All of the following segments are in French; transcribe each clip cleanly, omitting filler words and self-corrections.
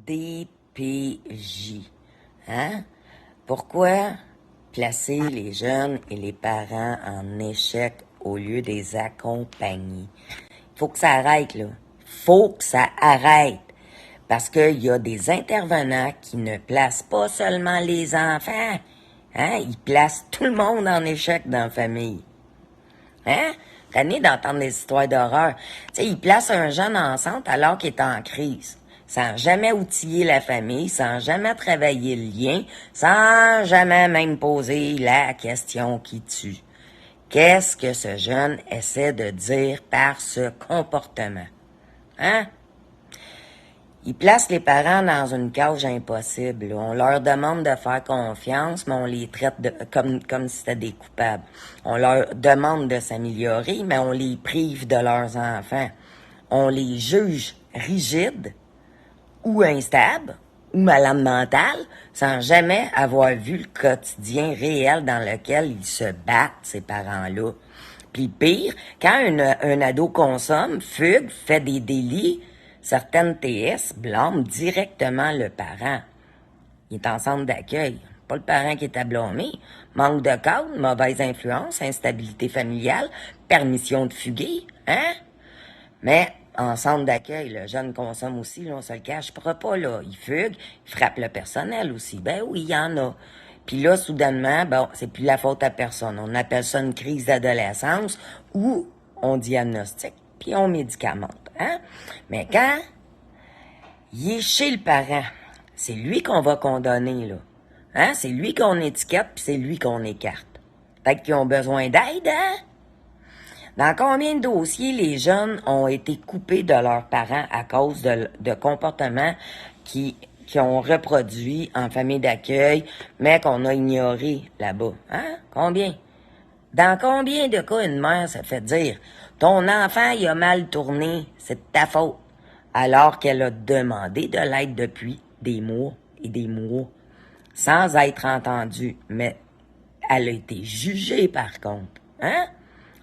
DPJ. Hein? Pourquoi placer les jeunes et les parents en échec au lieu de les accompagner? Faut que ça arrête, là. Faut que ça arrête. Parce qu'il y a des intervenants qui ne placent pas seulement les enfants. Hein? Ils placent tout le monde en échec dans la famille. Hein? Tanné d'entendre des histoires d'horreur. Tu sais, ils placent un jeune enceinte alors qu'il est en crise. Sans jamais outiller la famille, sans jamais travailler le lien, sans jamais même poser la question qui tue. Qu'est-ce que ce jeune essaie de dire par ce comportement? Hein? Ils placent les parents dans une cage impossible. On leur demande de faire confiance, mais on les traite comme si c'était des coupables. On leur demande de s'améliorer, mais on les prive de leurs enfants. On les juge rigides ou instables ou malades mentales sans jamais avoir vu le quotidien réel dans lequel ils se battent, ces parents-là. Puis pire, quand un ado consomme, fugue, fait des délits, certaines TS blâment directement le parent. Il est en centre d'accueil. Pas le parent qui est à blâmer. Manque de cadre, mauvaise influence, instabilité familiale, permission de fuguer, hein? Mais en centre d'accueil, le jeune consomme aussi, là, on se le cachera pas, là. Il fugue, il frappe le personnel aussi. Ben oui, il y en a. Puis là, soudainement, bon, c'est plus la faute à personne. On appelle ça une crise d'adolescence ou on diagnostique, puis on médicamente, hein? Mais quand il est chez le parent, c'est lui qu'on va condamner, là. Hein? C'est lui qu'on étiquette, puis c'est lui qu'on écarte. Peut-être qu'ils ont besoin d'aide, hein? Dans combien de dossiers les jeunes ont été coupés de leurs parents à cause de comportements qui ont reproduit en famille d'accueil, mais qu'on a ignoré là-bas? Hein? Combien? Dans combien de cas une mère se fait dire « Ton enfant, il a mal tourné, c'est de ta faute », alors qu'elle a demandé de l'aide depuis des mois et des mois, sans être entendue, mais elle a été jugée par contre. Hein?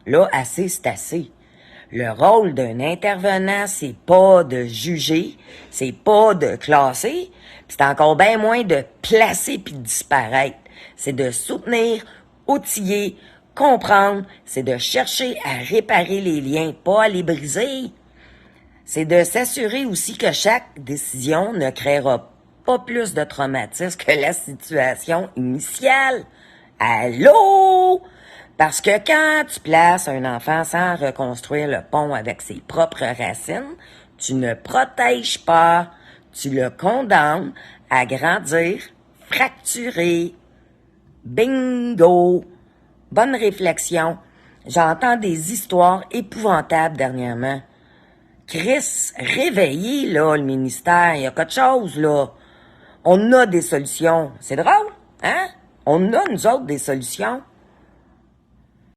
Là, assez, c'est assez. Le rôle d'un intervenant, c'est pas de juger, c'est pas de classer, c'est encore bien moins de placer puis de disparaître. C'est de soutenir, outiller, comprendre, c'est de chercher à réparer les liens, pas à les briser. C'est de s'assurer aussi que chaque décision ne créera pas plus de traumatisme que la situation initiale. Allô? Parce que quand tu places un enfant sans reconstruire le pont avec ses propres racines, tu ne protèges pas, tu le condamnes à grandir, fracturer. Bingo! Bonne réflexion. J'entends des histoires épouvantables dernièrement. Chris, réveillez, là, le ministère. Il y a quelque chose, là. On a des solutions. C'est drôle, hein? On a, nous autres, des solutions.